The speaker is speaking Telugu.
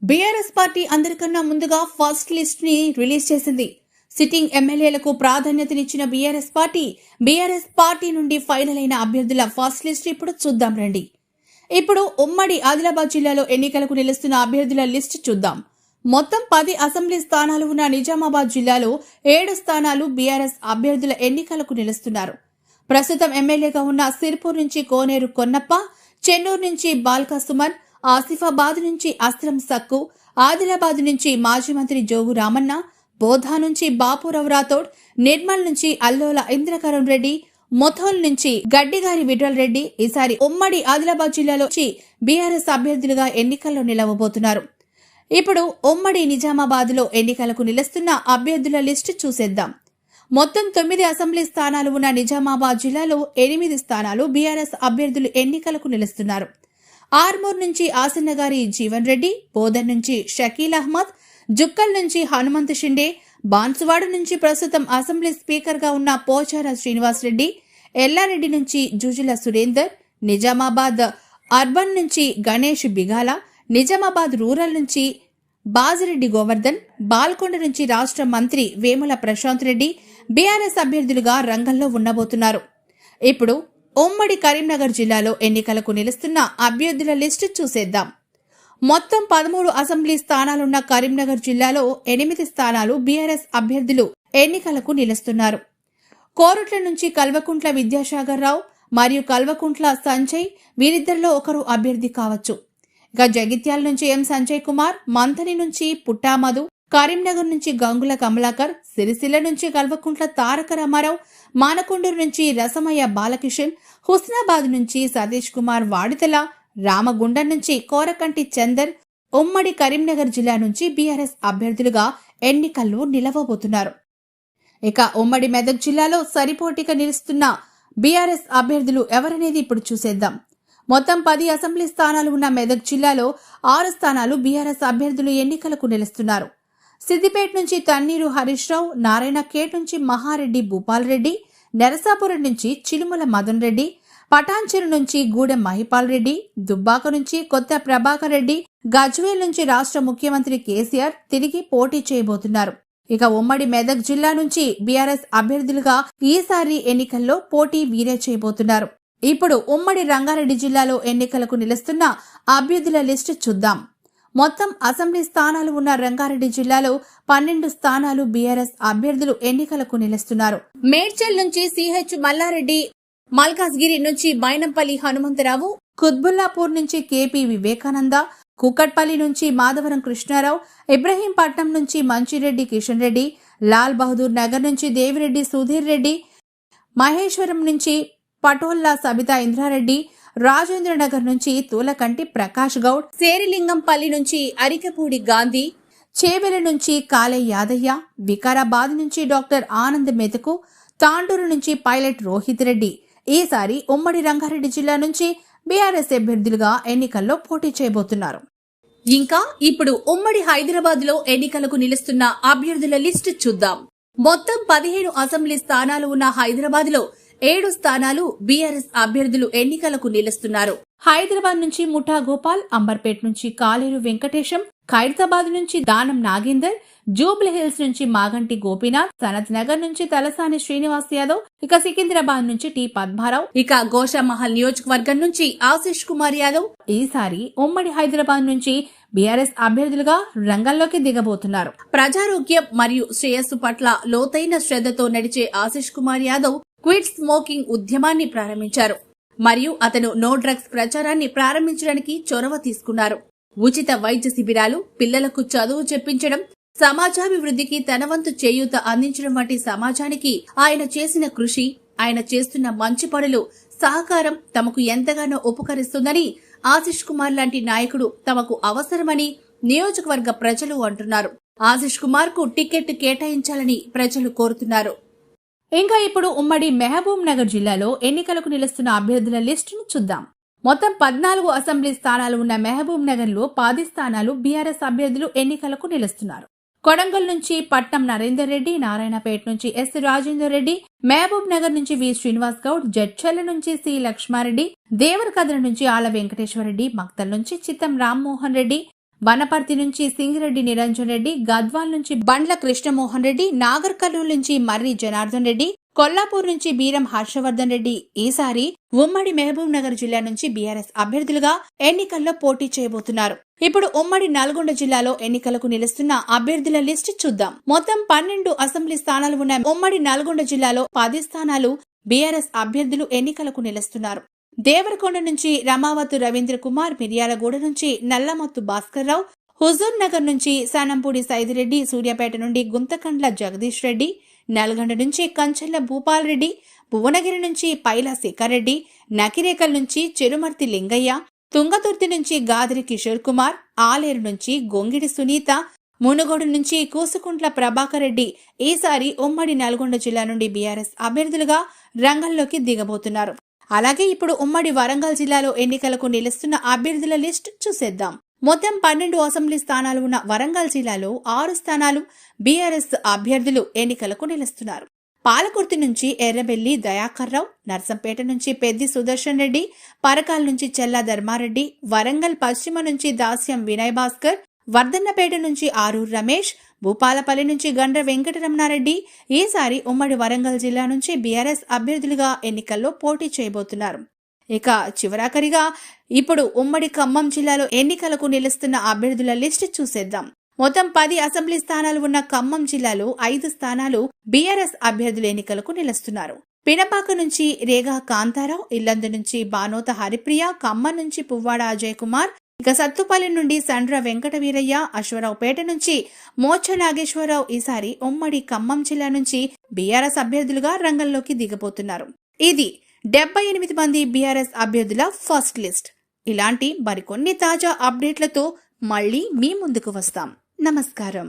బీఆర్ఎస్ పార్టీ అందరికన్నా ముందుగా ఫస్ట్ లిస్ట్ ని రిలీజ్ చేసింది. సిట్టింగ్ ఎమ్మెల్యేలకు ప్రాధాన్యతనిచ్చిన బీఆర్ఎస్ పార్టీ నుండి ఫైనల్ అయిన అభ్యర్థుల ఫస్ట్ లిస్ట్ ఇప్పుడు చూద్దాం రండి. ఇప్పుడు ఉమ్మడి ఆదిలాబాద్ జిల్లాలో ఎన్నికలకు నిలుస్తున్న అభ్యర్థుల లిస్ట్ చూద్దాం. మొత్తం 10 అసెంబ్లీ స్థానాలు ఉన్న నిజామాబాద్ జిల్లాలో 7 స్థానాలు బీఆర్ఎస్ అభ్యర్థుల ఎన్నికలకు నిలుస్తున్నారు. ప్రస్తుతం ఎమ్మెల్యేగా ఉన్న సిర్పూర్ నుంచి కోనేరు కొన్నప్ప, చెన్నూరు నుంచి బాల్కా సుమన్, ఆసిఫాబాద్ నుంచి అస్త్రం సక్కు, ఆదిలాబాద్ నుంచి మాజీ మంత్రి జోగు రామన్న, బోధా నుంచి బాపురావు రాథోడ్, నిర్మల్ నుంచి అల్లోల ఇంద్రకరణ్ రెడ్డి, మొథోల్ నుంచి గడ్డిగారి విఠల్ రెడ్డి ఈసారి ఉమ్మడి ఆదిలాబాద్ జిల్లాలో బీఆర్ఎస్ అభ్యర్థులుగా ఎన్నికల్లో నిలవబోతున్నారు. ఇప్పుడు ఉమ్మడి నిజామాబాద్ లో ఎన్నికలకు నిలుస్తున్న అభ్యర్థుల లిస్టు చూసేద్దాం. మొత్తం 9 అసెంబ్లీ స్థానాలు ఉన్న నిజామాబాద్ జిల్లాలో 8 స్థానాలు బీఆర్ఎస్ అభ్యర్థులు ఎన్నికలకు నిలుస్తున్నారు. ఆర్మూర్ నుంచి ఆసిన్నగారి జీవన్ రెడ్డి, బోధన్ నుంచి షకీల్ అహ్మద్, జుక్కల్ నుంచి హనుమంత్ షిండే, బాన్సువాడ నుంచి ప్రస్తుతం అసెంబ్లీ స్పీకర్ గా ఉన్న పోచార శ్రీనివాస్ రెడ్డి, ఎల్లారెడ్డి నుంచి జుజుల సురేందర్, నిజామాబాద్ అర్బన్ నుంచి గణేష్ బిగాల, నిజామాబాద్ రూరల్ నుంచి బాజిరెడ్డి గోవర్ధన్, బాల్కొండ నుంచి రాష్ట్ర మంత్రి వేముల ప్రశాంత్ రెడ్డి బీఆర్ఎస్ అభ్యర్థులుగా రంగంలో ఉండబోతున్నారు. ఇప్పుడు ఉమ్మడి కరీంనగర్ జిల్లాలో ఎన్నికలకు నిలుస్తున్న అభ్యర్థుల లిస్టు చూసేద్దాం. మొత్తం 13 అసెంబ్లీ స్థానాలున్న కరీంనగర్ జిల్లాలో 8 స్థానాలు బీఆర్ఎస్ అభ్యర్థులు ఎన్నికలకు నిలుస్తున్నారు. కోరుట్ల నుంచి కల్వకుంట్ల విద్యాసాగర్ రావు మరియు కల్వకుంట్ల సంజయ్ వీరిద్దరిలో ఒకరు అభ్యర్థి కావచ్చు. ఇక జగిత్యాల నుంచి ఎం సంజయ్ కుమార్, మంథని నుంచి పుట్టామధు, కరీంనగర్ నుంచి గంగుల కమలాకర్, సిరిసిల్ల నుంచి కల్వకుంట్ల తారక రామారావు, మానకొండూరు నుంచి రసమయ్య బాలకిషన్, హుస్నాబాద్ నుంచి సతీష్ కుమార్ వాడితల, రామగుండం నుంచి కోరకంటి చందర్ ఉమ్మడి కరీంనగర్ జిల్లా నుంచి బీఆర్ఎస్ అభ్యర్థులుగా ఎన్నికల్లో నిలవబోతున్నారు. ఇక ఉమ్మడి మెదక్ జిల్లాలో సరిపోటీగా నిలుస్తున్న బీఆర్ఎస్ అభ్యర్థులు ఎవరనేది ఇప్పుడు చూసేద్దాం. మొత్తం 10 అసెంబ్లీ స్థానాలు ఉన్న మెదక్ జిల్లాలో 6 స్థానాలు బీఆర్ఎస్ అభ్యర్థులు ఎన్నికలకు నిలుస్తున్నారు. సిద్దిపేట నుంచి తన్నీరు హరీష్ రావు, నారాయణ ఖేడ్ నుంచి మహారెడ్డి భూపాల్ రెడ్డి, నరసాపురం నుంచి చిలుముల మదన్ రెడ్డి, పటాన్చెరు నుంచి గూడెం మహిపాల్ రెడ్డి, దుబ్బాక నుంచి కొత్త ప్రభాకర్ రెడ్డి, గజ్వేల్ నుంచి రాష్ట్ర ముఖ్యమంత్రి కేసీఆర్ తిరిగి పోటీ చేయబోతున్నారు. ఇక ఉమ్మడి మెదక్ జిల్లా నుంచి బీఆర్ఎస్ అభ్యర్థులుగా ఈసారి ఎన్నికల్లో పోటీ వీరే చేయబోతున్నారు. ఇప్పుడు ఉమ్మడి రంగారెడ్డి జిల్లాలో ఎన్నికలకు నిలుస్తున్న అభ్యర్థుల లిస్టు చూద్దాం. మొత్తం అసెంబ్లీ స్థానాలు ఉన్న రంగారెడ్డి జిల్లాలో 12 స్థానాలు బీఆర్ఎస్ అభ్యర్థులు ఎన్నికలకు నిలుస్తున్నారు. మేడ్చల్ నుంచి సిహెచ్ మల్లారెడ్డి, మల్కాజ్గిరి నుంచి బైనంపల్లి హనుమంతరావు, కుత్బుల్లాపూర్ నుంచి కేపీ వివేకానంద, కూకట్పల్లి నుంచి మాధవరం కృష్ణారావు, ఇబ్రహీంపట్నం నుంచి మంచిరెడ్డి కిషన్ రెడ్డి, లాల్ బహదూర్ నగర్ నుంచి దేవిరెడ్డి సుధీర్ రెడ్డి, మహేశ్వరం నుంచి పటోల్లా సబితా ఇంద్రారెడ్డి, రాజేంద్రనగర్ నుంచి తూలకంటి ప్రకాష్ గౌడ్, శేరిలింగంపల్లి నుంచి అరికపూడి గాంధీ, చేవెల నుంచి కాలే యాదయ్య, వికారాబాద్ నుంచి డాక్టర్ ఆనంద్ మెతుకు, తాండూరు నుంచి పైలట్ రోహిత్ రెడ్డి ఈసారి ఉమ్మడి రంగారెడ్డి జిల్లా నుంచి బీఆర్ఎస్ అభ్యర్థులుగా ఎన్నికల్లో పోటీ చేయబోతున్నారు. ఇంకా ఇప్పుడు ఉమ్మడి హైదరాబాద్ లో ఎన్నికలకు నిలుస్తున్న అభ్యర్థుల లిస్టు చూద్దాం. మొత్తం 15 అసెంబ్లీ స్థానాలు ఉన్న హైదరాబాద్ లో 7 స్థానాలు బీఆర్ఎస్ అభ్యర్థులు ఎన్నికలకు నిలుస్తున్నారు. హైదరాబాద్ నుంచి ముఠా గోపాల్, అంబర్పేట్ నుంచి కాలేరు వెంకటేశం, ఖైరతాబాద్ నుంచి దానం నాగేందర్, జూబ్లీహిల్స్ నుంచి మాగంటి గోపీనాథ్, సనత్ నగర్ నుంచి తలసాని శ్రీనివాస్ యాదవ్, ఇక సికింద్రాబాద్ నుంచి టి పద్మారావు, ఇక గోషామహల్ నియోజకవర్గం నుంచి ఆశీష్ కుమార్ యాదవ్ ఈసారి ఉమ్మడి హైదరాబాద్ నుంచి బీఆర్ఎస్ అభ్యర్థులుగా రంగంలోకి దిగబోతున్నారు. ప్రజారోగ్యం మరియు శ్రేయస్సు పట్ల లోతైన శ్రద్ధతో నడిచే ఆశీష్ కుమార్ యాదవ్ క్విట్ స్మోకింగ్ ఉద్యమాన్ని ప్రారంభించారు మరియు అతను నో డ్రగ్స్ ప్రచారాన్ని ప్రారంభించడానికి చొరవ తీసుకున్నారు. ఉచిత వైద్య శిబిరాలు, పిల్లలకు చదువు చెప్పించడం, సమాజాభివృద్ధికి తన వంతు చేయూత అందించడం వంటి సమాజానికి ఆయన చేసిన కృషి, ఆయన చేస్తున్న మంచి పనులు, సహకారం తమకు ఎంతగానో ఉపకరిస్తుందని, ఆశీష్ కుమార్ లాంటి నాయకుడు తమకు అవసరమని నియోజకవర్గ ప్రజలు అంటున్నారు. ఆశీష్ కుమార్ కు టికెట్ కేటాయించాలని ప్రజలు కోరుతున్నారు. ఇంకా ఇప్పుడు ఉమ్మడి మహబూబ్ నగర్ జిల్లాలో ఎన్నికలకు నిలుస్తున్న అభ్యర్థుల లిస్టును చూద్దాం. మొత్తం 14 అసెంబ్లీ స్థానాలు ఉన్న మహబూబ్ నగర్ లో 10 స్థానాలు బీఆర్ఎస్ అభ్యర్థులు ఎన్నికలకు నిలుస్తున్నారు. కొడంగల్ నుంచి పట్నం నరేందర్ రెడ్డి, నారాయణపేట నుంచి ఎస్ రాజేందర్ రెడ్డి, మహబూబ్ నగర్ నుంచి వి శ్రీనివాస్ గౌడ్, జడ్చర్ల నుంచి సి లక్ష్మారెడ్డి, దేవరకద్ర నుంచి ఆల వెంకటేశ్వర రెడ్డి, మక్తల్ నుంచి చిత్తం రామ్మోహన్ రెడ్డి, వనపర్తి నుంచి సింగిరెడ్డి నిరంజన్ రెడ్డి, గద్వాల్ నుంచి బండ్ల కృష్ణమోహన్ రెడ్డి, నాగర్ కర్నూలు నుంచి మర్రి జనార్దన్ రెడ్డి, కొల్లాపూర్ నుంచి బీరం హర్షవర్ధన్ రెడ్డి ఈసారి ఉమ్మడి మహబూబ్ నగర్ జిల్లా నుంచి బీఆర్ఎస్ అభ్యర్థులుగా ఎన్నికల్లో పోటీ చేయబోతున్నారు. ఇప్పుడు ఉమ్మడి నల్గొండ జిల్లాలో ఎన్నికలకు నిలుస్తున్న అభ్యర్థుల లిస్టు చూద్దాం. మొత్తం 12 అసెంబ్లీ స్థానాలు ఉన్న ఉమ్మడి నల్గొండ జిల్లాలో 10 స్థానాలు బీఆర్ఎస్ అభ్యర్థులు ఎన్నికలకు నిలుస్తున్నారు. దేవరకొండ నుంచి రమావతు రవీంద్ర కుమార్, మిర్యాలగూడ నుంచి నల్లమత్తు భాస్కర్ రావు, హుజూర్ నగర్ నుంచి సానంపూడి సైదిరెడ్డి, సూర్యాపేట నుండి గుంతకండ్ల జగదీష్ రెడ్డి, నల్గొండ నుంచి కంచెల్ల భూపాల్ రెడ్డి, భువనగిరి నుంచి పైల శేఖర్ రెడ్డి, నకిరేకల్ నుంచి చెరుమర్తి లింగయ్య, తుంగతుర్తి నుంచి గాదిరి కిషోర్ కుమార్, ఆలేరు నుంచి గొంగిడి సునీత, మునుగోడు నుంచి కూసుకుంట్ల ప్రభాకర్ రెడ్డి ఈసారి ఉమ్మడి నల్గొండ జిల్లా నుండి బీఆర్ఎస్ అభ్యర్థులుగా రంగంలోకి దిగబోతున్నారు. అలాగే ఇప్పుడు ఉమ్మడి వరంగల్ జిల్లాలో ఎన్నికలకు నిలుస్తున్న అభ్యర్థుల లిస్ట్ చూసేద్దాం. మొత్తం 12 అసెంబ్లీ స్థానాలు ఉన్న వరంగల్ జిల్లాలో 6 స్థానాలు బీఆర్ఎస్ అభ్యర్థులు ఎన్నికలకు నిలుస్తున్నారు. పాలకుర్తి నుంచి ఎర్రబెల్లి దయాకర్ రావు, నర్సంపేట నుంచి పెద్ది సుదర్శన్ రెడ్డి, పరకాల నుంచి చెల్లా ధర్మారెడ్డి, వరంగల్ పశ్చిమ నుంచి దాస్యం వినయ్ భాస్కర్, వర్ధన్నపేట నుంచి ఆరూర్ రమేష్, భూపాలపల్లి నుంచి గండ్ర వెంకటరమణారెడ్డి ఈసారి ఉమ్మడి వరంగల్ జిల్లా నుంచి బీఆర్ఎస్ అభ్యర్థులుగా ఎన్నికల్లో పోటీ చేయబోతున్నారు. ఇక చివరాఖరిగా ఇప్పుడు ఉమ్మడి ఖమ్మం జిల్లాలో ఎన్నికలకు నిలుస్తున్న అభ్యర్థుల లిస్టు చూసేద్దాం. మొత్తం 10 అసెంబ్లీ స్థానాలు ఉన్న ఖమ్మం జిల్లాలో 5 స్థానాలు బీఆర్ఎస్ అభ్యర్థులు ఎన్నికలకు నిలుస్తున్నారు. పినపాక నుంచి రేగా కాంతారావు, ఇల్లందు నుంచి బానోత హరిప్రియ, ఖమ్మం నుంచి పువ్వాడ అజయ్ కుమార్, ఇక సత్తుపల్లి నుండి సండ్ర వెంకట వీరయ్య, అశ్వరావుపేట నుంచి మోచ నాగేశ్వరరావు ఈసారి ఉమ్మడి ఖమ్మం జిల్లా నుంచి బీఆర్ఎస్ అభ్యర్థులుగా రంగంలోకి దిగబోతున్నారు. ఇది 78 మంది బీఆర్ఎస్ అభ్యర్థుల ఫస్ట్ లిస్ట్. ఇలాంటి మరికొన్ని తాజా అప్డేట్లతో మళ్లీ మీ ముందుకు వస్తాం. నమస్కారం.